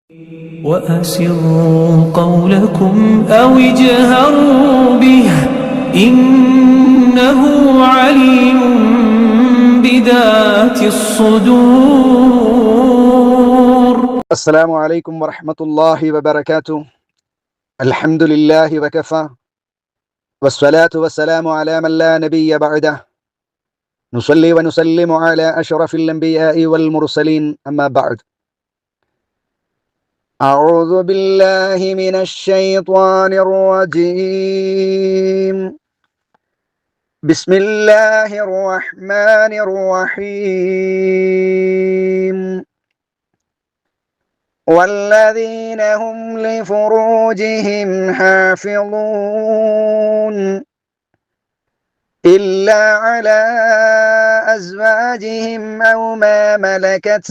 وأسروا قولكم أو اجهروا به إنه عليم بذات الصدور. السلام عليكم ورحمة الله وبركاته. الحمد لله وكفى والصلاة والسلام على من لا نبي بعده. نصلي ونسلم على أشرف الأنبياء والمرسلين. أما بعد. أعوذ بالله من الشيطان الرجيم. بسم الله الرحمن الرحيم. والذين هم لفروجهم حافظون إلا على أزواجهم أو ما ملكت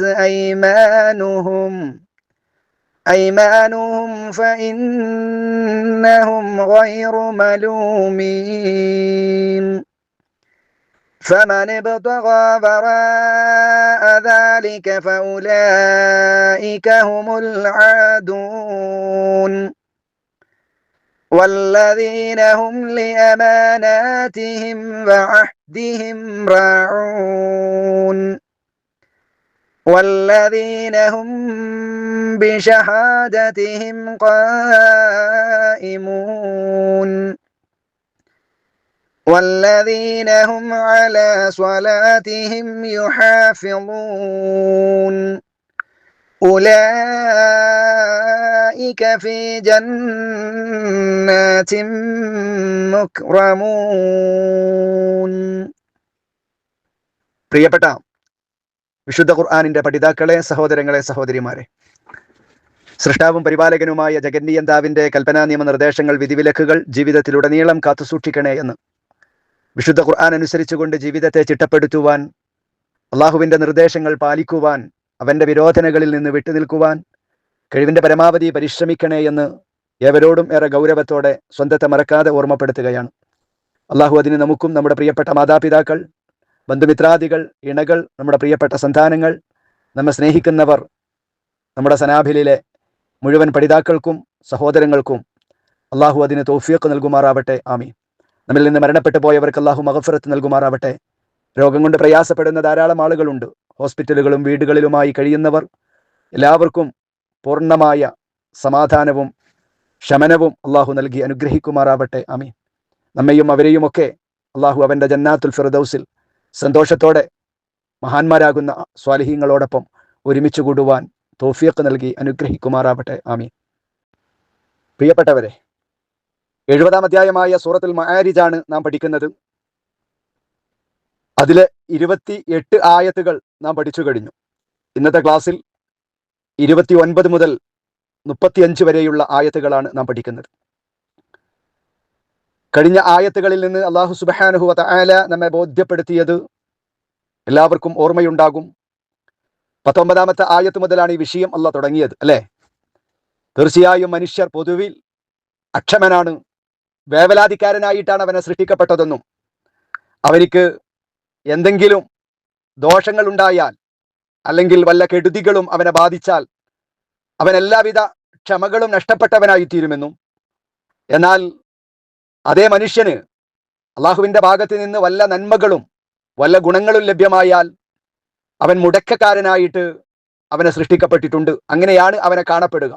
أيمانهم فإنهم غير ملومين. فمن ابتغى وراء ذلك فأولئك هم العادون. والذين هم لأماناتهم وعهدهم راعون والذين هم بشهادتهم قائمون والذين هم على صلاتهم يحافظون أولئك في جنات مكرمون. പ്രിയപ്പെട്ട വിശുദ്ധ ഖുർആനിന്റെ പഠിതാക്കളെ, സഹോദരങ്ങളെ, സഹോദരിമാരെ, സൃഷ്ടാവും പരിപാലകനുമായ ജഗന്നിയന്താവിന്റെ കൽപ്പനാ നിയമ നിർദ്ദേശങ്ങൾ, വിധിവിലക്കുകൾ ജീവിതത്തിലുടനീളം കാത്തുസൂക്ഷിക്കണേ എന്ന് വിശുദ്ധ ഖുർആൻ അനുസരിച്ചുകൊണ്ട് ജീവിതത്തെ ചിട്ടപ്പെടുത്തുവാൻ, അള്ളാഹുവിന്റെ നിർദ്ദേശങ്ങൾ പാലിക്കുവാൻ, അവന്റെ വിരോധനകളിൽ നിന്ന് വിട്ടുനിൽക്കുവാൻ കഴിവിന്റെ പരമാവധി പരിശ്രമിക്കണേ എന്ന് ഏവരോടും ഏറെ ഗൗരവത്തോടെ സ്വന്തത്തെ മറക്കാതെ ഓർമ്മപ്പെടുത്തുകയാണ്. അള്ളാഹു അതിന് നമുക്കും, നമ്മുടെ പ്രിയപ്പെട്ട മാതാപിതാക്കൾ, ബന്ധുമിത്രാദികൾ, ഇണകൾ, നമ്മുടെ പ്രിയപ്പെട്ട സന്താനങ്ങൾ, നമ്മെ സ്നേഹിക്കുന്നവർ, നമ്മുടെ സനാഭിലിലെ മുഴുവൻ പഠിതാക്കൾക്കും സഹോദരങ്ങൾക്കും അള്ളാഹു അതിന് തൗഫീഖ് നൽകുമാറാവട്ടെ. ആമീൻ. നമ്മിൽ നിന്ന് മരണപ്പെട്ടു പോയവർക്ക് അള്ളാഹു മഗ്ഫിറത്ത് നൽകുമാറാവട്ടെ. രോഗം കൊണ്ട് പ്രയാസപ്പെടുന്ന ധാരാളം ആളുകളുണ്ട്. ഹോസ്പിറ്റലുകളും വീടുകളിലുമായി കഴിയുന്നവർ എല്ലാവർക്കും പൂർണ്ണമായ സമാധാനവും ശമനവും അള്ളാഹു നൽകി അനുഗ്രഹിക്കുമാറാവട്ടെ. ആമീൻ. നമ്മയും അവരെയും ഒക്കെ അള്ളാഹു അവന്റെ ജന്നാത്തുൽ ഫിർദൗസിൽ സന്തോഷത്തോടെ മഹാന്മാരാകുന്ന സ്വാലിഹീങ്ങളോടൊപ്പം ഒരുമിച്ച് കൂടുവാൻ തൗഫീഖ് നൽകി അനുഗ്രഹിക്കുമാറാവട്ടെ. ആമീൻ. പ്രിയപ്പെട്ടവരെ, 70-ാം അധ്യായമായ സൂറത്തുൽ മആരിജാണ് നാം പഠിക്കുന്നത്. അതിലെ 28 ആയത്തുകൾ നാം പഠിച്ചു കഴിഞ്ഞു. ഇന്നത്തെ ക്ലാസ്സിൽ 29 മുതൽ 35 വരെയുള്ള ആയത്തുകളാണ് നാം പഠിക്കുന്നത്. കഴിഞ്ഞ ആയത്തുകളിൽ നിന്ന് അല്ലാഹു സുബ്ഹാനഹു വ തആല നമ്മെ ബോധ്യപ്പെടുത്തിയത് എല്ലാവർക്കും ഓർമ്മയുണ്ടാകും. 19-ാമത്തെ ആയത്ത് മുതലാണ് ഈ വിഷയം അല്ലാഹ് തുടങ്ങിയത്, അല്ലേ? തീർച്ചയായും മനുഷ്യർ പൊതുവിൽ അക്ഷമനാണ്, വേവലാതിക്കാരനായിട്ടാണ് അവനെ സൃഷ്ടിക്കപ്പെട്ടതെന്നും അവനിക്ക് എന്തെങ്കിലും ദോഷങ്ങൾ ഉണ്ടായാൽ അല്ലെങ്കിൽ വല്ല കെടുതികളും അവനെ ബാധിച്ചാൽ അവൻ എല്ലാവിധ ക്ഷമകളും നഷ്ടപ്പെട്ടവനായിത്തീരുമെന്നും, എന്നാൽ അതേ മനുഷ്യന് അള്ളാഹുവിന്റെ ഭാഗത്ത് നിന്ന് വല്ല നന്മകളും വല്ല ഗുണങ്ങളും ലഭ്യമായാൽ അവൻ മുടക്കക്കാരനായിട്ട് അവനെ സൃഷ്ടിക്കപ്പെട്ടിട്ടുണ്ട്. അങ്ങനെയാണ് അവനെ കാണപ്പെടുക.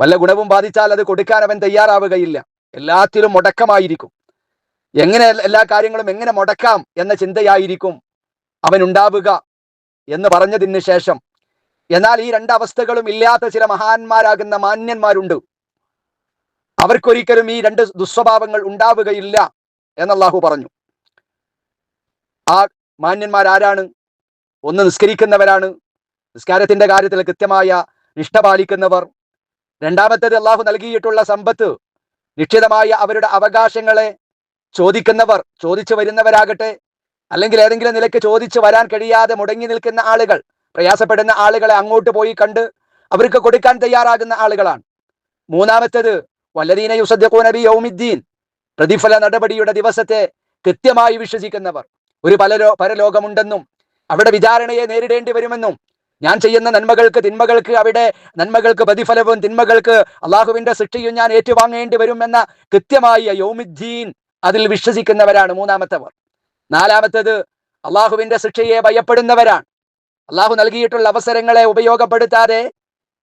വല്ല ഗുണവും ബാധിച്ചാൽ അത് കൊടുക്കാൻ അവൻ തയ്യാറാവുകയില്ല. എല്ലാത്തിലും മുടക്കമായിരിക്കും. എങ്ങനെ എല്ലാ കാര്യങ്ങളും എങ്ങനെ മുടക്കാം എന്ന ചിന്തയായിരിക്കും അവനുണ്ടാവുക എന്ന് പറഞ്ഞതിന് ശേഷം, എന്നാൽ ഈ രണ്ടവസ്ഥകളും ഇല്ലാത്ത ചില മഹാന്മാരാകുന്ന മാന്യന്മാരുണ്ട്. അവർക്കൊരിക്കലും ഈ രണ്ട് ദുസ്വഭാവങ്ങൾ ഉണ്ടാവുകയില്ല എന്ന് അല്ലാഹു പറഞ്ഞു. ആ മാന്യന്മാരാരാണ്? ഒന്ന് നിസ്കരിക്കുന്നവരാണ്, നിസ്കാരത്തിന്റെ കാര്യത്തിൽ കൃത്യമായ നിഷ്ഠ പാലിക്കുന്നവർ. രണ്ടാമത്തേത് അല്ലാഹു നൽകിയിട്ടുള്ള സമ്പത്ത്, നിശ്ചിതമായ അവരുടെ അവകാശങ്ങളെ ചോദിക്കുന്നവർ, ചോദിച്ചു വരുന്നവരാകട്ടെ അല്ലെങ്കിൽ ഏതെങ്കിലും നിലയ്ക്ക് ചോദിച്ചു വരാൻ കഴിയാതെ മുടങ്ങി നിൽക്കുന്ന ആളുകൾ, പ്രയാസപ്പെടുന്ന ആളുകളെ അങ്ങോട്ട് പോയി കണ്ട് അവർക്ക് കൊടുക്കാൻ തയ്യാറാകുന്ന ആളുകളാണ്. മൂന്നാമത്തേത് വല്ലദീന യുസദ്ദിഖൂന ബിയൗമിദ്ദീൻ, പ്രതിഫല നടപടിയുടെ ദിവസത്തെ കൃത്യമായി വിശ്വസിക്കുന്നവർ. ഒരു പരലോകമുണ്ടെന്നും അവിടെ വിചാരണയെ നേരിടേണ്ടി വരുമെന്നും ഞാൻ ചെയ്യുന്ന നന്മകൾക്ക് തിന്മകൾക്ക് അവിടെ നന്മകൾക്ക് പ്രതിഫലവും തിന്മകൾക്ക് അള്ളാഹുവിന്റെ ശിക്ഷയും ഞാൻ ഏറ്റുവാങ്ങേണ്ടി വരും എന്ന കൃത്യമായ യൗമുദ്ദീൻ അതിൽ വിശ്വസിക്കുന്നവരാണ് മൂന്നാമത്തവർ. നാലാമത്തത് അള്ളാഹുവിന്റെ ശിക്ഷയെ ഭയപ്പെടുന്നവരാണ്. അള്ളാഹു നൽകിയിട്ടുള്ള അവസരങ്ങളെ ഉപയോഗപ്പെടുത്താതെ,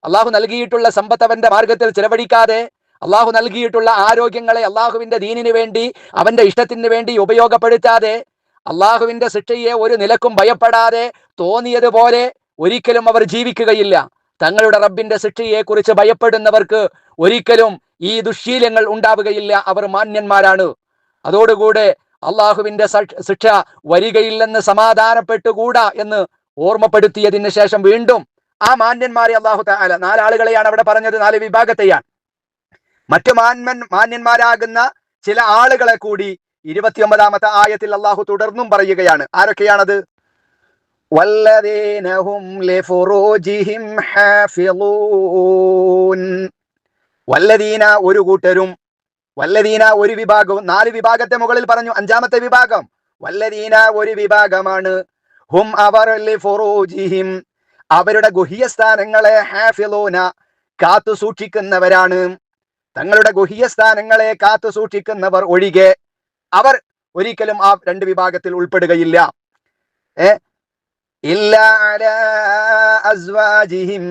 അള്ളാഹു നൽകിയിട്ടുള്ള സമ്പത്ത് അവന്റെ മാർഗത്തിൽ ചിലവഴിക്കാതെ, അള്ളാഹു നൽകിയിട്ടുള്ള ആരോഗ്യങ്ങളെ അള്ളാഹുവിന്റെ ദീനിന് വേണ്ടി അവന്റെ ഇഷ്ടത്തിന് വേണ്ടി ഉപയോഗപ്പെടുത്താതെ, അള്ളാഹുവിന്റെ ശിക്ഷയെ ഒരു നിലക്കും ഭയപ്പെടാതെ തോന്നിയതുപോലെ ഒരിക്കലും അവർ ജീവിക്കുകയില്ല. തങ്ങളുടെ റബ്ബിന്റെ ശിക്ഷയെ കുറിച്ച് ഭയപ്പെടുന്നവർക്ക് ഒരിക്കലും ഈ ദുശ്ശീലങ്ങൾ ഉണ്ടാവുകയില്ല. അവർ മാന്യന്മാരാണ്. അതോടുകൂടെ അള്ളാഹുവിന്റെ ശിക്ഷ വരികയില്ലെന്ന് സമാധാനപ്പെട്ടുകൂടാ എന്ന് ഓർമ്മപ്പെടുത്തിയതിന് ശേഷം വീണ്ടും ആ മാന്യന്മാരെ അള്ളാഹു തആല 4 ആളുകളെയാണ് അവിടെ പറഞ്ഞത്, 4 വിഭാഗത്തെയാണ്. മറ്റു മാന്യന്മാരാകുന്ന ചില ആളുകളെ കൂടി 29ാമത്തെ ആയത്തിൽ അള്ളാഹു തുടർന്നും പറയുകയാണ്. ആരൊക്കെയാണത്? വല്ലദീന ഹും ലിഫുറൂജിഹിം ഹാഫിളൂൻ. വല്ലദീന ഒരു കൂട്ടരും, വല്ലദീന ഒരു വിഭാഗവും. 4 വിഭാഗത്തെ മുകളിൽ പറഞ്ഞു. 5ാമത്തെ വിഭാഗം വല്ലദീന ഒരു വിഭാഗമാണ്. ഹും അവർ ലിഫുറൂജിഹിം അവരുടെ ഗുഹ്യസ്ഥാനങ്ങളെ ഹാഫിളൂന കാത്തു സൂക്ഷിക്കുന്നവരാണ്. തങ്ങളുടെ ഗുഹ്യസ്ഥാനങ്ങളെ കാത്തു സൂക്ഷിക്കുന്നവർ ഒഴികെ അവർ ഒരിക്കലും ആ 2 വിഭാഗത്തിൽ ഉൾപ്പെടുകയില്ല. ഇല്ലാ അലാ അസ്വാജിഹിം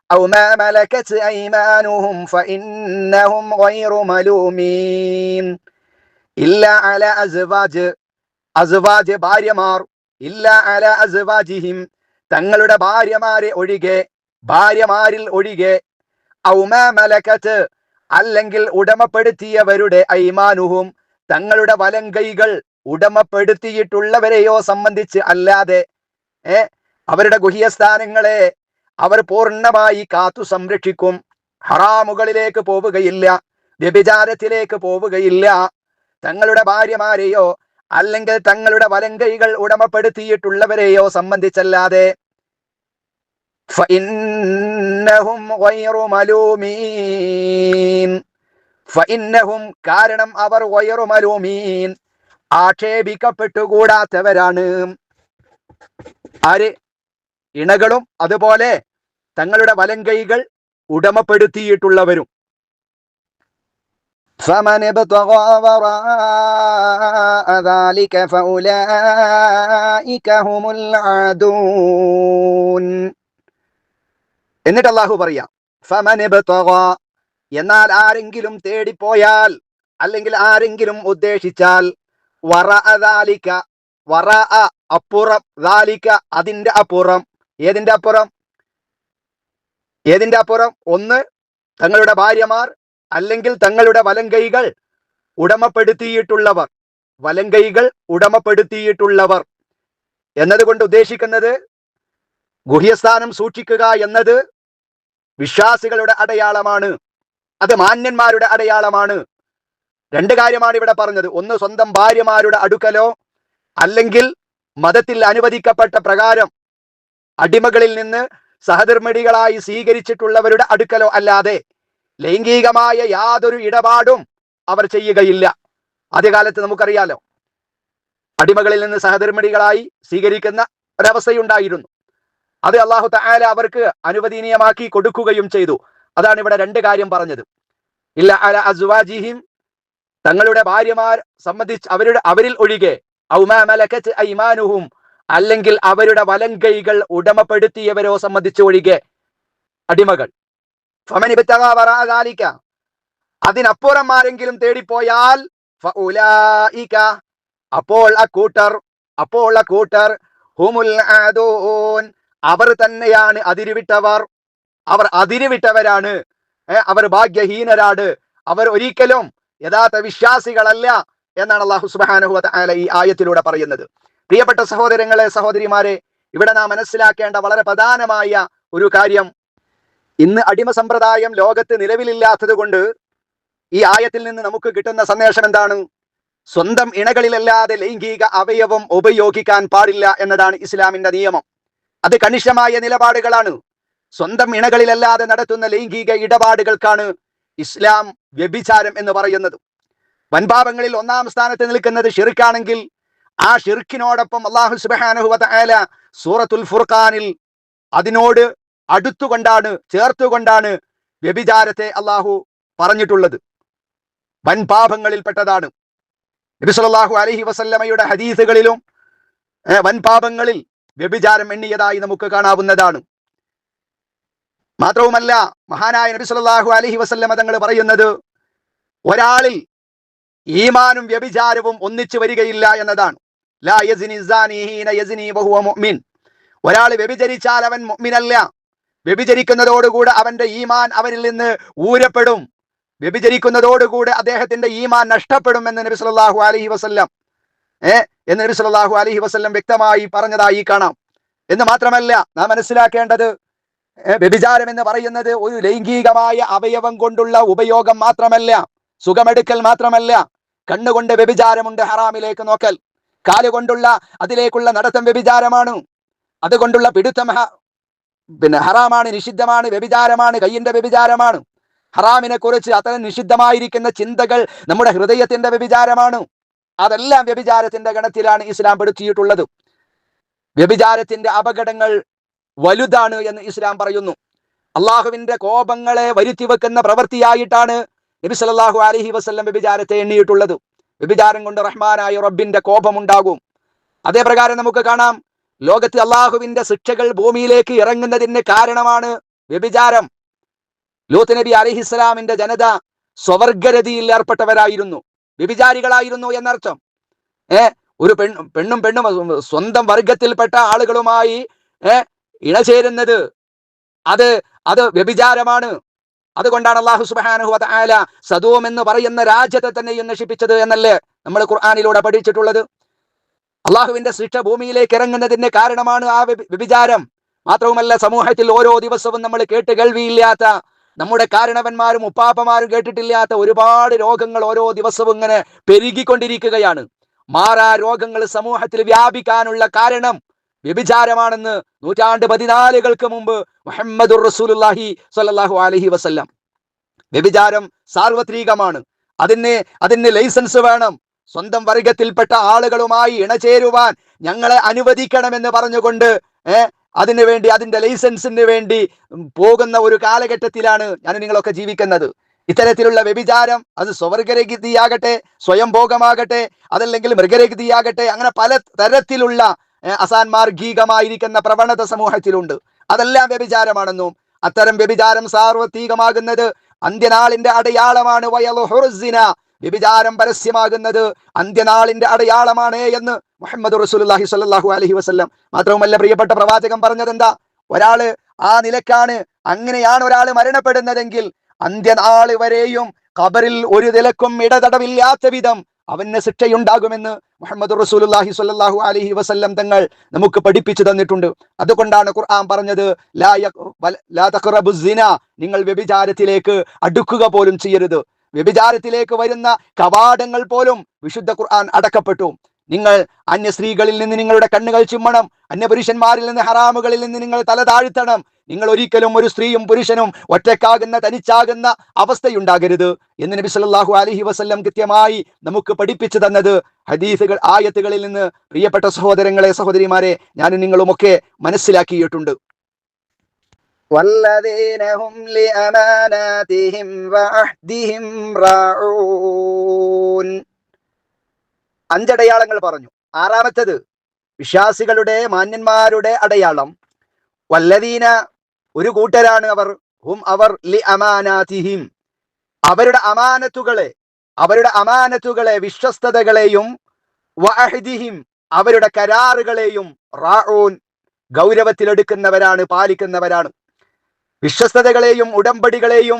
ഔ മാ മലകത് അയ്മാനുഹും ഫഇന്നഹും ഗൈറു മലൂമീൻ. ഇല്ലാ അലാ അസ്വാജ് ഭാര്യമാർ. ഇല്ലാ അലാ അസ്വാജിഹിം തങ്ങളുടെ ഭാര്യമാരിൽ ഒഴികെ, ഔ മാ മലകത് അല്ലെങ്കിൽ ഉടമപ്പെടുത്തിയവരുടെ ഐമാനുഹും തങ്ങളുടെ വലങ്കൈകൾ ഉടമപ്പെടുത്തിയിട്ടുള്ളവരെയോ സംബന്ധിച്ച് അല്ലാതെ അവരുടെ ഗുഹ്യസ്ഥാനങ്ങളെ അവർ പൂർണ്ണമായി കാത്തു സംരക്ഷിക്കും. ഹറാമുകളിലേക്ക് പോവുകയില്ല, വ്യഭിചാരത്തിലേക്ക് പോവുകയില്ല. തങ്ങളുടെ ഭാര്യമാരെയോ അല്ലെങ്കിൽ തങ്ങളുടെ വലങ്കൈകൾ ഉടമപ്പെടുത്തിയിട്ടുള്ളവരെയോ സംബന്ധിച്ചല്ലാതെ. ഫഇന്നഹും ഗൈറു മലൂമീൻ. ഫഇന്നഹും കാരണം അവർ ഗൈറു മലൂമീൻ ആക്ഷേപിക്കപ്പെട്ടുകൂടാത്തവരാണ്. ആര്? ഇണകളും അതുപോലെ തങ്ങളുടെ വലങ്കൈകൾ ഉടമപ്പെടുത്തിയിട്ടുള്ളവരും. فمن ابتغى وراء ذلك فأولئك هم العادون. എന്നിട്ട് അല്ലാഹു പറയാം, ഫമൻ ഇബ്തഗ എന്നാൽ ആരെങ്കിലും തേടിപ്പോയാൽ അല്ലെങ്കിൽ ആരെങ്കിലും ഉദ്ദേശിച്ചാൽ, വറഅ ദാലിക വറഅ അപ്പുറം, ദാലിക അതിന്റെ അപ്പുറം. ഏതിന്റെ അപ്പുറം? ഒന്ന് തങ്ങളുടെ ഭാര്യമാർ അല്ലെങ്കിൽ തങ്ങളുടെ വലങ്കൈകൾ ഉടമപ്പെടുത്തിയിട്ടുള്ളവർ എന്നതുകൊണ്ട് ഉദ്ദേശിക്കുന്നത് ഗുഹ്യസ്ഥാനം സൂക്ഷിക്കുക എന്നത് വിശ്വാസികളുടെ അടയാളമാണ്. അത് മാന്യന്മാരുടെ അടയാളമാണ്. 2 കാര്യമാണ് ഇവിടെ പറഞ്ഞത്. ഒന്ന് സ്വന്തം ഭാര്യമാരുടെ അടുക്കലോ അല്ലെങ്കിൽ മതത്തിൽ അനുവദിക്കപ്പെട്ട പ്രകാരം അടിമകളിൽ നിന്ന് സഹധർമ്മിണികളായി സ്വീകരിച്ചിട്ടുള്ളവരുടെ അടുക്കലോ അല്ലാതെ ലൈംഗികമായ യാതൊരു ഇടപാടും അവർ ചെയ്യുകയില്ല. ആദ്യകാലത്ത് നമുക്കറിയാലോ, അടിമകളിൽ നിന്ന് സഹധർമ്മിണികളായി സ്വീകരിക്കുന്ന ഒരവസ്ഥയുണ്ടായിരുന്നു. അത് അല്ലാഹു തആല അവർക്ക് അനുവദനീയമാക്കി കൊടുക്കുകയും ചെയ്തു. അതാണ് ഇവിടെ 2 കാര്യം പറഞ്ഞത്. ഇല്ല അലാ അസ്വാജിഹിം തങ്ങളുടെ ഭാര്യമാർ സംബന്ധിച്ച് അവരിൽ ഒഴികെ, ഔ മാ മലകത് അയ്മാനുഹും അല്ലെങ്കിൽ അവരുടെ വലങ്കൈകൾ ഉടമപ്പെടുത്തിയവരോ സംബന്ധിച്ച് ഒഴികെ അടിമകൾ. ഫമൻ ഇബ്തഗാ വറാഅ ദാലിക അതിനപ്പുറം ആരെങ്കിലും തേടിപ്പോയാൽ ഫഉലൈക അപ്പോൾ ആ കൂട്ടർ ഹുമുൽ ആദൂൻ അവർ തന്നെയാണ് അതിരുവിട്ടവർ. അവർ അതിരുവിട്ടവരാണ്. അവർ ഭാഗ്യഹീനരാണ്. അവർ ഒരിക്കലും യഥാർത്ഥ വിശ്വാസികളല്ല എന്നാണ് അല്ലാഹു സുബ്ഹാനഹു വ തആല ഈ ആയത്തിലൂടെ പറയുന്നത്. പ്രിയപ്പെട്ട സഹോദരങ്ങളെ, സഹോദരിമാരെ, ഇവിടെ നാം മനസ്സിലാക്കേണ്ട വളരെ പ്രധാനമായ ഒരു കാര്യം, ഇന്ന് അടിമ സമ്പ്രദായം ലോകത്ത് നിലവിലില്ലാത്തത് കൊണ്ട് ഈ ആയത്തിൽ നിന്ന് നമുക്ക് കിട്ടുന്ന സന്ദേശം എന്താണ്? സ്വന്തം ഇണകളിലല്ലാതെ ലൈംഗിക അവയവം ഉപയോഗിക്കാൻ പാടില്ല എന്നതാണ് ഇസ്ലാമിന്റെ നിയമം. അത് കണിശമായ നിലപാടുകളാണ്. സ്വന്തം ഇണകളിലല്ലാതെ നടത്തുന്ന ലൈംഗിക ഇടപാടുകൾക്കാണ് ഇസ്ലാം വ്യഭിചാരം എന്ന് പറയുന്നത്. വൻപാപങ്ങളിൽ 1ാം സ്ഥാനത്ത് നിൽക്കുന്നത് ഷിർക്കാണെങ്കിൽ ആ ഷിർക്കിനോടൊപ്പം അല്ലാഹു സുബ്ഹാനഹു വ തആല സൂറത്തുൽ ഫുർഖാനിൽ അതിനോട് അടുത്തുകൊണ്ടാണ്, ചേർത്തുകൊണ്ടാണ് വ്യഭിചാരത്തെ അള്ളാഹു പറഞ്ഞിട്ടുള്ളത്. വൻ പാപങ്ങളിൽപ്പെട്ടതാണ്. നബി സല്ലല്ലാഹു അലൈഹി വസല്ലമയുടെ ഹദീസുകളിലും വൻ പാപങ്ങളിൽ വ്യഭിചാരം എണ്ണിയതായി നമുക്ക് കാണാവുന്നതാണ്. മാത്രവുമല്ല, മഹാനായ നബി സല്ലല്ലാഹു അലൈഹി വസല്ലമ തങ്ങൾ പറയുന്നത് ഒരാളിൽ ഈമാനും വ്യഭിചാരവും ഒന്നിച്ചു വരികയില്ല എന്നതാണ്. ലാ യസ്നി സാനി ഹീന യസ്നി വഹുവ മുഅ്മിൻ. ഒരാൾ വ്യഭിചരിച്ചാൽ അവൻ മുഅ്മിനല്ല. വ്യഭിചരിക്കുന്നതോടുകൂടെ അവന്റെ ഈമാൻ അവനിൽ നിന്ന് ഊരപ്പെടും. വ്യഭിചരിക്കുന്നതോടുകൂടെ അദ്ദേഹത്തിന്റെ ഈമാൻ നഷ്ടപ്പെടും എന്ന് നബി സല്ലല്ലാഹു അലൈഹി വസല്ലം എന്ന് നബി സല്ലല്ലാഹു അലൈഹി വസല്ലം വ്യക്തമായി പറഞ്ഞതായി കാണാം. എന്ന് മാത്രമല്ല, നാം മനസ്സിലാക്കേണ്ടത് വ്യഭിചാരം എന്ന് പറയുന്നത് ഒരു ലൈംഗികമായ അവയവം കൊണ്ടുള്ള ഉപയോഗം മാത്രമല്ല, സുഖമെടുക്കൽ മാത്രമല്ല. കണ്ണുകൊണ്ട് വ്യഭിചാരമുണ്ട്, ഹറാമിലേക്ക് നോക്കൽ. കാലുകൊണ്ടുള്ള അതിലേക്കുള്ള നടത്തം വ്യഭിചാരമാണ്. അതുകൊണ്ടുള്ള പിടുത്തം ഹറാമാണ്, നിഷിദ്ധമാണ്, വ്യഭിചാരമാണ്. കയ്യിന്റെ വ്യഭിചാരമാണ്. ഹറാമിനെ കുറിച്ച് അത്തരം നിഷിദ്ധമായിരിക്കുന്ന ചിന്തകൾ നമ്മുടെ ഹൃദയത്തിന്റെ വ്യഭിചാരമാണ്. അതെല്ലാം വ്യഭിചാരത്തിന്റെ ഗണത്തിലാണ് ഇസ്ലാം പെടുത്തിയിട്ടുള്ളത്. വ്യഭിചാരത്തിന്റെ അപകടങ്ങൾ വലുതാണ് എന്ന് ഇസ്ലാം പറയുന്നു. അള്ളാഹുവിന്റെ കോപങ്ങളെ വരുത്തി വെക്കുന്ന പ്രവൃത്തിയായിട്ടാണ് നബി സല്ലല്ലാഹു അലൈഹി വസല്ലം വ്യഭിചാരത്തെ എണ്ണിയിട്ടുള്ളത്. വ്യഭിചാരം കൊണ്ട് റഹ്മാനായ റബ്ബിന്റെ കോപമുണ്ടാകും. അതേപ്രകാരം നമുക്ക് കാണാം, ലോകത്ത് അള്ളാഹുവിന്റെ ശിക്ഷകൾ ഭൂമിയിലേക്ക് ഇറങ്ങുന്നതിന് കാരണമാണ് വ്യഭിചാരം. ലൂത്ത് നബി അലൈഹിസ്സലാമിന്റെ ജനത സ്വവർഗരതിയിൽ ഏർപ്പെട്ടവരായിരുന്നു, വ്യഭിചാരികളായിരുന്നു എന്നർത്ഥം. ഒരു പെണ്ണും സ്വന്തം വർഗത്തിൽപ്പെട്ട ആളുകളുമായി ഇണചേരുന്നത് അത് വ്യഭിചാരമാണ്. അതുകൊണ്ടാണ് അല്ലാഹു സുബ്ഹാനഹു വ തആല സദോം എന്ന് പറയുന്ന രാജ്യത്തെ തന്നെയും നശിപ്പിച്ചത് എന്നല്ലേ നമ്മൾ ഖുർആനിലൂടെ പഠിച്ചിട്ടുള്ളത്. അള്ളാഹുവിന്റെ ശിക്ഷ ഭൂമിയിലേക്ക് ഇറങ്ങുന്നതിന് കാരണമാണ് ആ വ്യഭിചാരം. മാത്രവുമല്ല, സമൂഹത്തിൽ ഓരോ ദിവസവും നമ്മൾ കേട്ട് കേൾവിയില്ലാത്ത, നമ്മുടെ കാരണവന്മാരും ഉപ്പാപ്പമാരും കേട്ടിട്ടില്ലാത്ത ഒരുപാട് രോഗങ്ങൾ ഓരോ ദിവസവും ഇങ്ങനെ പെരുകിക്കൊണ്ടിരിക്കുകയാണ്. മാറാ രോഗങ്ങൾ സമൂഹത്തിൽ വ്യാപിക്കാനുള്ള കാരണം വ്യഭിചാരമാണെന്ന് 14 മുമ്പ് മുഹമ്മദുർ റസൂലുള്ളാഹി സ്വല്ലല്ലാഹു അലൈഹി വസല്ലം. വ്യഭിചാരം സാർവത്രികമാണ്. അതിന് ലൈസൻസ് വേണം. സ്വന്തം വർഗത്തിൽപ്പെട്ട ആളുകളുമായി ഇണചേരുവാൻ ഞങ്ങളെ അനുവദിക്കണമെന്ന് പറഞ്ഞുകൊണ്ട് അതിനുവേണ്ടി, അതിന്റെ ലൈസൻസിന് വേണ്ടി പോകുന്ന ഒരു കാലഘട്ടത്തിലാണ് ഞാൻ നിങ്ങളൊക്കെ ജീവിക്കുന്നത്. ഇത്തരത്തിലുള്ള വ്യഭിചാരം, അത് സ്വവർഗരഹിതിയാകട്ടെ, സ്വയം ഭോഗമാകട്ടെ, അതല്ലെങ്കിൽ മൃഗരഹിതിയാകട്ടെ, അങ്ങനെ പല തരത്തിലുള്ള അസാൻമാർഗികമായിരിക്കുന്ന പ്രവണത സമൂഹത്തിലുണ്ട്. അതെല്ലാം വ്യഭിചാരമാണെന്നും അത്തരം വ്യഭിചാരം സാർവത്രികമാകുന്നത് അന്ത്യനാളിന്റെ അടയാളമാണ്. വയലുഹുർസിന, വ്യഭിചാരം പരസ്യമാകുന്നത് അന്ത്യനാളിന്റെ അടയാളമാണ് എന്ന് മുഹമ്മദ് റസൂലുള്ളാഹി സ്വല്ലല്ലാഹു അലൈഹി വസല്ലം. മാത്രവുമല്ല, പ്രിയപ്പെട്ട പ്രവാചകൻ പറഞ്ഞത് എന്താ? ഒരാള് ആ നിലക്കാണ്, അങ്ങനെയാണ് ഒരാൾ മരണപ്പെടുന്നതെങ്കിൽ അന്ത്യനാൾ വരെയും ഖബറിൽ ഒരു നിലക്കും ഇടതടവില്ലാത്ത വിധം അവന് ശിക്ഷയുണ്ടാകുമെന്ന് മുഹമ്മദ് റസൂലുള്ളാഹി സ്വല്ലല്ലാഹു അലൈഹി വസല്ലം തങ്ങൾ നമുക്ക് പഠിപ്പിച്ചു തന്നിട്ടുണ്ട്. അതുകൊണ്ടാണ് ഖുർആൻ പറഞ്ഞത്, ലാ തഖറബുസ് സിന, നിങ്ങൾ വ്യഭിചാരത്തിലേക്ക് അടുക്കുക പോലും ചെയ്യരുത്. വ്യഭിചാരത്തിലേക്ക് വരുന്ന കവാടങ്ങൾ പോലും വിശുദ്ധ ഖുർആൻ അടക്കപ്പെട്ടു. നിങ്ങൾ അന്യ സ്ത്രീകളിൽ നിന്ന് നിങ്ങളുടെ കണ്ണുകൾ ചിമ്മണം, അന്യപുരുഷന്മാരിൽ നിന്ന്, ഹറാമുകളിൽ നിന്ന് നിങ്ങൾ തല താഴ്ത്തണം. നിങ്ങൾ ഒരിക്കലും ഒരു സ്ത്രീയും പുരുഷനും ഒറ്റക്കാകുന്ന, തനിച്ചാകുന്ന അവസ്ഥയുണ്ടാകരുത് എന്ന് നബി സല്ലല്ലാഹു അലൈഹി വസല്ലം കൃത്യമായി നമുക്ക് പഠിപ്പിച്ചു തന്നത് ഹദീസുകൾ, ആയത്തുകളിൽ നിന്ന് പ്രിയപ്പെട്ട സഹോദരങ്ങളെ, സഹോദരിമാരെ, ഞാനും നിങ്ങളുമൊക്കെ മനസ്സിലാക്കിയിട്ടുണ്ട്. والذين هم لأماناتهم وعهدهم راعون. 5 അടയാളങ്ങൾ പറഞ്ഞു. 6ാമത്തേത് വിശ്വാസികളുടെ, മാന്യന്മാരുടെ അടയാളം വല്ലദീന, ഒരു കൂട്ടരാണ് അവർ, ഹും അവർ, ലി അമാനാതിഹിം, അവരുടെ അമാനത്തുകളെ വിശ്വസ്തതകളെയും, വഅഹ്ദിഹിം, അവരുടെ കരാറുകളെയും, റാഊൻ, ഗൗരവത്തിലെടുക്കുന്നവരാണ്, പാലിക്കുന്നവരാണ്. വിശ്വസ്തതകളെയും ഉടമ്പടികളെയും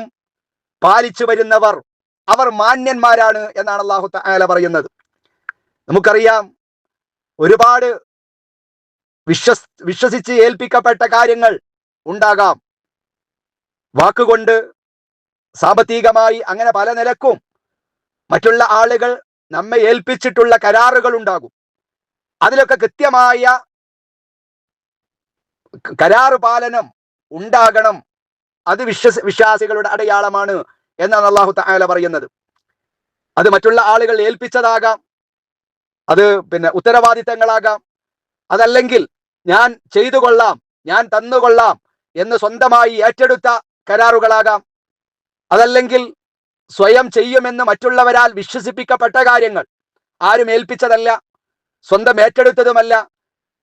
പാലിച്ചു വരുന്നവർ, അവർ മാന്യന്മാരാണ് എന്നാണ് അല്ലാഹു തആല പറയുന്നത്. നമുക്കറിയാം, ഒരുപാട് വിശ്വസിച്ച് ഏൽപ്പിക്കപ്പെട്ട കാര്യങ്ങൾ ഉണ്ടാകാം. വാക്കുകൊണ്ട്, സാമ്പത്തികമായി, അങ്ങനെ പല നിലക്കും മറ്റുള്ള ആളുകൾ നമ്മെ ഏൽപ്പിച്ചിട്ടുള്ള കരാറുകൾ ഉണ്ടാകും. അതിലൊക്കെ കൃത്യമായ കരാറ് പാലനം ഉണ്ടാകണം. അത് വിശ്വാസികളുടെ അടയാളമാണ് എന്നാണ് അല്ലാഹു തആല പറയുന്നത്. അത് മറ്റുള്ള ആളുകൾ ഏൽപ്പിച്ചതാകാം, അത് ഉത്തരവാദിത്തങ്ങളാകാം, അതല്ലെങ്കിൽ ഞാൻ ചെയ്തു കൊള്ളാം, ഞാൻ തന്നുകൊള്ളാം എന്ന് സ്വന്തമായി ഏറ്റെടുത്ത കരാറുകളാകാം. അതല്ലെങ്കിൽ സ്വയം ചെയ്യുമെന്ന് മറ്റുള്ളവരാൽ വിശ്വസിപ്പിക്കപ്പെട്ട കാര്യങ്ങൾ, ആരും ഏൽപ്പിച്ചതല്ല, സ്വന്തം ഏറ്റെടുത്തതുമല്ല.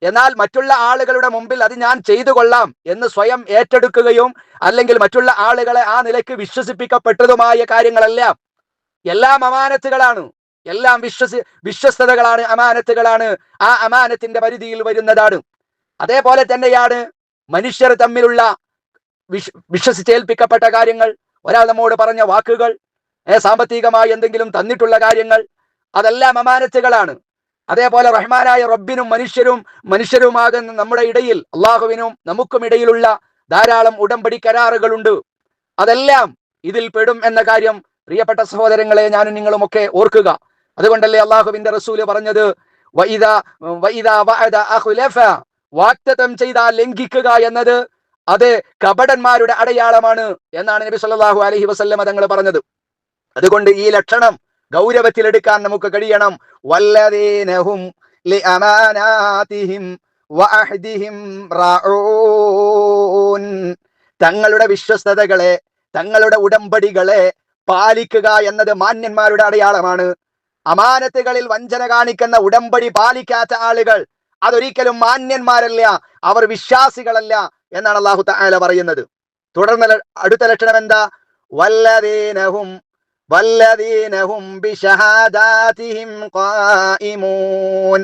എന്നാൽ മറ്റുള്ള ആളുകളുടെ മുമ്പിൽ അത് ഞാൻ ചെയ്തു കൊള്ളാം എന്ന് സ്വയം ഏറ്റെടുക്കുകയും അല്ലെങ്കിൽ മറ്റുള്ള ആളുകളെ ആ നിലയ്ക്ക് വിശ്വസിപ്പിക്കപ്പെട്ടതുമായ കാര്യങ്ങളെല്ലാം എല്ലാം അമാനത്തുകളാണ്. എല്ലാം വിശ്വസ്തതകളാണ്, അമാനത്തുകളാണ്. ആ അമാനത്തിന്റെ പരിധിയിൽ വരുന്നതാണ്. അതേപോലെ തന്നെയാണ് മനുഷ്യർ തമ്മിലുള്ള വിശ്വസിച്ചേൽപ്പിക്കപ്പെട്ട കാര്യങ്ങൾ. ഒരാൾ നമ്മോട് പറഞ്ഞ വാക്കുകൾ, സാമ്പത്തികമായി എന്തെങ്കിലും തന്നിട്ടുള്ള കാര്യങ്ങൾ, അതെല്ലാം അമാനത്തുകളാണ്. അതേപോലെ റഹ്മാനായ റബ്ബിനും മനുഷ്യരുമാകുന്ന നമ്മുടെ ഇടയിൽ, അള്ളാഹുവിനും നമുക്കും ഇടയിലുള്ള ധാരാളം ഉടമ്പടി കരാറുകളുണ്ട്. അതെല്ലാം ഇതിൽ പെടും എന്ന കാര്യം പ്രിയപ്പെട്ട സഹോദരങ്ങളെ ഞാനും നിങ്ങളും ഒക്കെ ഓർക്കുക. അതുകൊണ്ടല്ലേ അള്ളാഹുവിന്റെ റസൂല് പറഞ്ഞത്, വാഗ്ദത്തം ചെയ്താൽ ലംഘിക്കുക എന്നത് അത് കപടന്മാരുടെ അടയാളമാണ് എന്നാണ് നബി സല്ലല്ലാഹു അലൈഹി വസല്ലമ തങ്ങൾ പറഞ്ഞത്. അതുകൊണ്ട് ഈ ലക്ഷണം ഗൗരവത്തിലെടുക്കാൻ നമുക്ക് കഴിയണം. വല്ലദീനഹും ലിഅമാനാതിഹിം വഅഹ്ദിഹിം റാഊൻ. തങ്ങളുടെ വിശ്വസ്തതകളെ, തങ്ങളുടെ ഉടമ്പടികളെ പാലിക്കുക എന്നത് മാന്യന്മാരുടെ അടയാളമാണ്. അമാനത്തുകളിൽ വഞ്ചന കാണിക്കുന്ന, ഉടമ്പടി പാലിക്കാത്ത ആളുകൾ അതൊരിക്കലും മാന്യന്മാരല്ല, അവർ വിശ്വാസികളല്ല എന്നാണ് അല്ലാഹു തആല പറയുന്നത്. തുടർന്ന് അടുത്ത ലക്ഷണം എന്താ? വല്ലദീനഹും ബിശഹാദാതിഹിം ഖായിമൂൻ.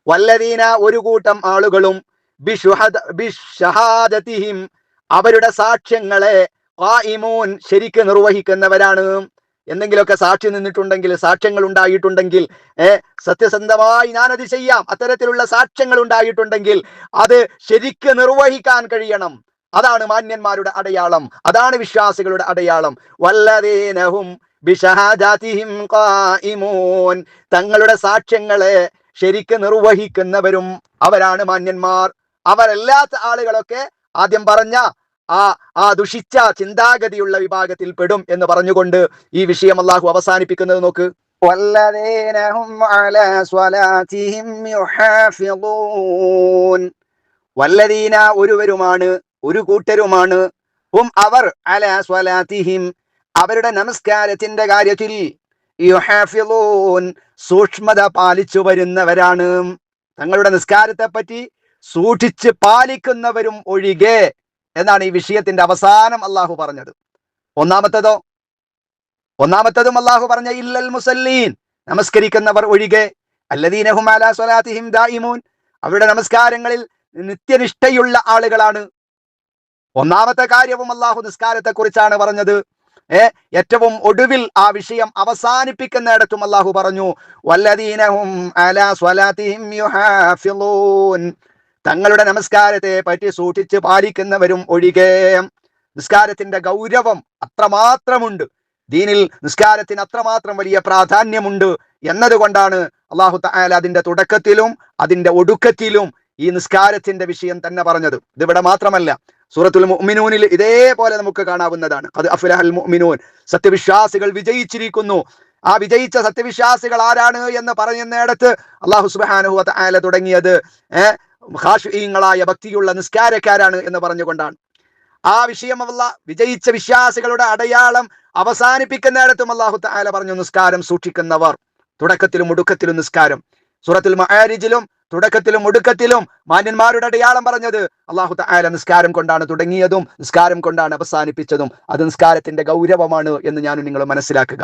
വല്ലദീന ഒരു കൂട്ടം ആളുകളും ബിശഹാദതിഹിം അവരുടെ സാക്ഷ്യങ്ങളെ ഖായിമൂൻ ശരിക്ക് നിർവഹിക്കുന്നവരാണ്. എന്തെങ്കിലുമൊക്കെ സാക്ഷി നിന്നിട്ടുണ്ടെങ്കിൽ, സാക്ഷ്യങ്ങൾ ഉണ്ടായിട്ടുണ്ടെങ്കിൽ, സത്യസന്ധമായി ഞാനത് ചെയ്യാം, അത്തരത്തിലുള്ള സാക്ഷ്യങ്ങൾ ഉണ്ടായിട്ടുണ്ടെങ്കിൽ അത് ശരിക്ക് നിർവഹിക്കാൻ കഴിയണം. അതാണ് മാന്യന്മാരുടെ അടയാളം, അതാണ് വിശ്വാസികളുടെ അടയാളം. വല്ലദീനഹും ബിശഹാദാതിഹിം ഖായിമൂൻ. തങ്ങളുടെ സാക്ഷ്യങ്ങളെ ശരിക്ക് നിർവഹിക്കുന്നവരും അവരാണ് മാന്യന്മാർ. അവരല്ലാത്ത ആളുകളൊക്കെ ആദ്യം പറഞ്ഞ ആ ദുഷിച്ച ചിന്താഗതിയുള്ള വിഭാഗത്തിൽ പെടും എന്ന് പറഞ്ഞുകൊണ്ട് ഈ വിഷയം അല്ലാഹു അവസാനിപ്പിക്കുന്നത് നോക്ക്. വല്ലദീനഹും അലാ സ്വലാത്തിഹിം യുഹാഫിളൂൻ. വല്ലദീന ഒരുവരുമാണ്, ഒരു കൂട്ടരുമാണ്, ഹും അവർ, അലാ സ്വലാത്തിഹിം അവരുടെ നമസ്കാരത്തിന്റെ കാര്യത്തിൽ, യുഹാഫിളൂൻ സൂക്ഷ്മത പാലിച്ചു വരുന്നവരാണ്. തങ്ങളുടെ നിസ്കാരത്തെ പറ്റി സൂക്ഷിച്ച് പാലിക്കുന്നവരും ഒഴികെ എന്നാണ് ഈ വിഷയത്തിന്റെ അവസാനം അള്ളാഹു പറഞ്ഞത്. ഒന്നാമത്തതും അള്ളാഹു പറഞ്ഞ ഇല്ലൽ മുസല്ലീൻ, നമസ്കരിക്കുന്നവർ ഒഴികെ. അല്ലദീനഹും അലാ സ്വലാത്തിഹിം ദായിമൂൻ, അവരുടെ നമസ്കാരങ്ങളിൽ നിത്യനിഷ്ഠയുള്ള ആളുകളാണ്. ഒന്നാമത്തെ കാര്യവും അള്ളാഹു നിസ്കാരത്തെ കുറിച്ചാണ് പറഞ്ഞത്. ഏറ്റവും ഒടുവിൽ ആ വിഷയം അവസാനിപ്പിക്കുന്നിടത്തും അള്ളാഹു പറഞ്ഞു വല്ലദീനഹും അലാ സ്വലാത്തിഹിം യുഹാഫിളൂൻ, തങ്ങളുടെ നമസ്കാരത്തെ പറ്റി സൂക്ഷിച്ച് പാലിക്കുന്നവരും ഒഴികെ. നിസ്കാരത്തിന്റെ ഗൗരവം അത്രമാത്രമുണ്ട്, ദീനിൽ നിസ്കാരത്തിന് അത്രമാത്രം വലിയ പ്രാധാന്യമുണ്ട് എന്നതുകൊണ്ടാണ് അല്ലാഹു തആല അതിന്റെ തുടക്കത്തിലും അതിന്റെ ഒടുക്കത്തിലും ഈ നിസ്കാരത്തിന്റെ വിഷയം തന്നെ പറഞ്ഞത്. ഇതിവിടെ മാത്രമല്ല, സൂറത്തുൽ മുഅ്മിനൂനിൽ ഇതേപോലെ നമുക്ക് കാണാവുന്നതാണ്. ഖദ് അഫ്ലഹൽ മുഅ്മിനൂൻ, സത്യവിശ്വാസികൾ വിജയിച്ചിരിക്കുന്നു. ആ വിജയിച്ച സത്യവിശ്വാസികൾ ആരാണ് എന്ന് പറയുന്നിടത്ത് അല്ലാഹു സുബ്ഹാനഹു വ തആല തുടങ്ങിയത് ഖാശിഈങ്ങളായ ഭക്തിയുള്ള നിസ്കാരക്കാരാണ് എന്ന് പറഞ്ഞുകൊണ്ടാണ്. ആ വിഷയം വിജയിച്ച വിശ്വാസികളുടെ അടയാളം അവസാനിപ്പിക്കുന്നിടത്തും അല്ലാഹു തആല പറഞ്ഞു നിസ്കാരം സൂക്ഷിക്കുന്നവർ. തുടക്കത്തിലും ഒടുക്കത്തിലും നിസ്കാരം. സൂറത്തുൽ മആരിജിലും തുടക്കത്തിലും ഒടുക്കത്തിലും മാന്യന്മാരുടെ അടയാളം പറഞ്ഞത് അല്ലാഹു തആല നിസ്കാരം കൊണ്ടാണ് തുടങ്ങിയതും നിസ്കാരം കൊണ്ടാണ് അവസാനിപ്പിച്ചതും. അത് നിസ്കാരത്തിന്റെ ഗൗരവമാണ് എന്ന് ഞാനും നിങ്ങൾ മനസ്സിലാക്കുക.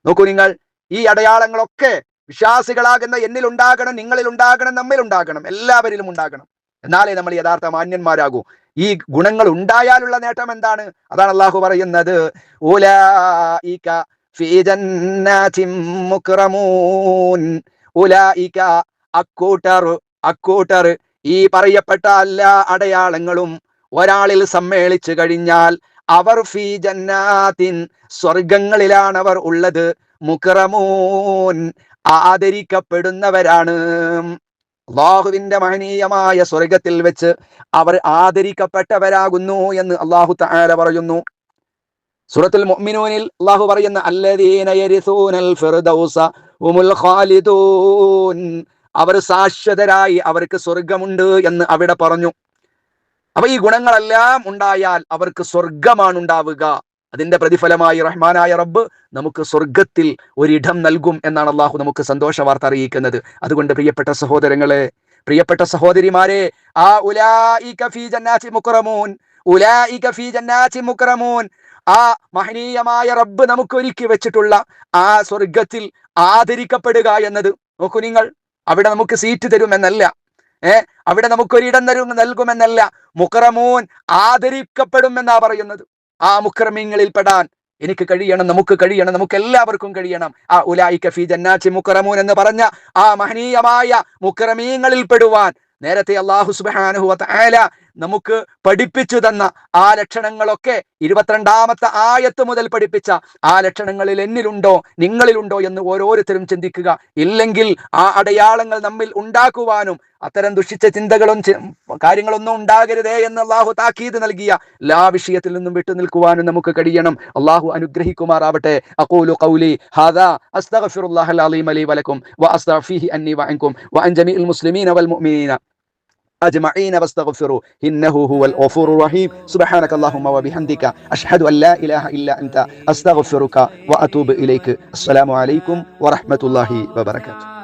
നോക്കൂ, നിങ്ങൾ ഈ അടയാളങ്ങളൊക്കെ വിശ്വാസികളാകുന്ന എന്നിൽ ഉണ്ടാകണം, നിങ്ങളിൽ ഉണ്ടാകണം, നമ്മിൽ ഉണ്ടാകണം, എല്ലാവരിലും ഉണ്ടാകണം. എന്നാലേ നമ്മൾ യഥാർത്ഥ മാന്യന്മാരാകൂ. ഈ ഗുണങ്ങൾ ഉണ്ടായാലുള്ള നേട്ടം എന്താണ്? അതാണ് അല്ലാഹു പറയുന്നത്, ഉലൈക ഫീ ജന്നാതിൻ മുക്രമൂൻ. ഉലൈക അക്കൂട്ടർ ഈ പറയപ്പെട്ട എല്ലാ അടയാളങ്ങളും ഒരാളിൽ സമ്മേളിച്ചു കഴിഞ്ഞാൽ അവർ ഫീ ജന്നാതിൻ സ്വർഗങ്ങളിലാണ് അവർ ഉള്ളത്, മുക്രമൂൻ ആദരിക്കപ്പെടുന്നവരാണ്. അല്ലാഹുവിന്റെ മഹനീയമായ സ്വർഗത്തിൽ വെച്ച് അവർ ആദരിക്കപ്പെട്ടവരാകുന്നു എന്ന് അല്ലാഹു തആല പറയുന്നു. സൂറത്തുൽ മുഅ്മിനൂനിൽ അല്ലാഹു പറയുന്ന അല്ലദീന യരിസൂനൽ ഫിർദൗസ ഹുമുൽ ഖാലിദൂൻ, അവർ ശാശ്വതരായി അവർക്ക് സ്വർഗമുണ്ട് എന്ന് അവിടെ പറഞ്ഞു. അപ്പൊ ഈ ഗുണങ്ങളെല്ലാം ഉണ്ടായാൽ അവർക്ക് സ്വർഗമാണ് ഉണ്ടാവുക. അതിന്റെ പ്രതിഫലമായി റഹ്മാനായ റബ്ബ് നമുക്ക് സ്വർഗത്തിൽ ഒരിടം നൽകും എന്നാണ് അള്ളാഹു നമുക്ക് സന്തോഷ വാർത്ത അറിയിക്കുന്നത്. അതുകൊണ്ട് പ്രിയപ്പെട്ട സഹോദരങ്ങളെ, പ്രിയപ്പെട്ട സഹോദരിമാരെ, ആ ഉലൈക ഫീ ജന്നാതി മുക്റമൂൻ, ഉലൈക ഫീ ജന്നാതി മുക്റമൂൻ, ആ മഹനീയമായ റബ്ബ് നമുക്ക് ഒരുക്കി വെച്ചിട്ടുള്ള ആ സ്വർഗത്തിൽ ആദരിക്കപ്പെടുക എന്നത്, നോക്കൂ നിങ്ങൾ, അവിടെ നമുക്ക് സീറ്റ് തരുമെന്നല്ല, അവിടെ നമുക്കൊരിടം നൽകുമെന്നല്ല, മുക്റമൂൻ, ആദരിക്കപ്പെടുമെന്നാ പറയുന്നത്. ആ മുക്റമീങ്ങളിൽ പെടാൻ എനിക്ക് കഴിയണം, നമുക്ക് കഴിയണം, നമുക്ക് എല്ലാവർക്കും കഴിയണം. ആ ഉലൈക ഫീ ജന്നാതി മുക്റമൂൻ എന്ന് പറഞ്ഞ ആ മഹനീയമായ മുക്റമീങ്ങളിൽ പെടുവാൻ നേരത്തെ അല്ലാഹു സുബ്ഹാനഹു വ തആല നമുക്ക് പഠിപ്പിച്ചു തന്ന ആ ലക്ഷണങ്ങളൊക്കെ 22ാമത്തെ ആയത്ത് മുതൽ പഠിപ്പിച്ച ആ ലക്ഷണങ്ങളിൽ എന്നിലുണ്ടോ നിങ്ങളിലുണ്ടോ എന്ന് ഓരോരുത്തരും ചിന്തിക്കുക. ഇല്ലെങ്കിൽ ആ അടയാളങ്ങൾ നമ്മിൽ ഉണ്ടാക്കുവാനും അത്തരം ദുഷിച്ച ചിന്തകളും കാര്യങ്ങളൊന്നും ഉണ്ടാകരുതേ എന്ന് അല്ലാഹു താക്കീത് നൽകിയ എല്ലാ വിഷയത്തിൽ നിന്നും വിട്ടു നിൽക്കുവാനും നമുക്ക് കഴിയണം. അല്ലാഹു അനുഗ്രഹിക്കുമാറാവട്ടെ. അഖൂലു ഖൗലി ഹാദാ അസ്തഗ്ഫിറുല്ലാഹൽ അലീം ലി വലക്കും വഅസ്തഗ്ഫിഹി അന്നി വഅൻകും വഅൻ ജമീഇൽ മുസ്ലിമീന വൽ മുഅ്മിനീന أجمعين واستغفروا إنه هو الغفور الرحيم. سبحانك اللهم وبحمدك أشهد أن لا إله إلا أنت أستغفرك وأتوب إليك. السلام عليكم ورحمة الله وبركاته.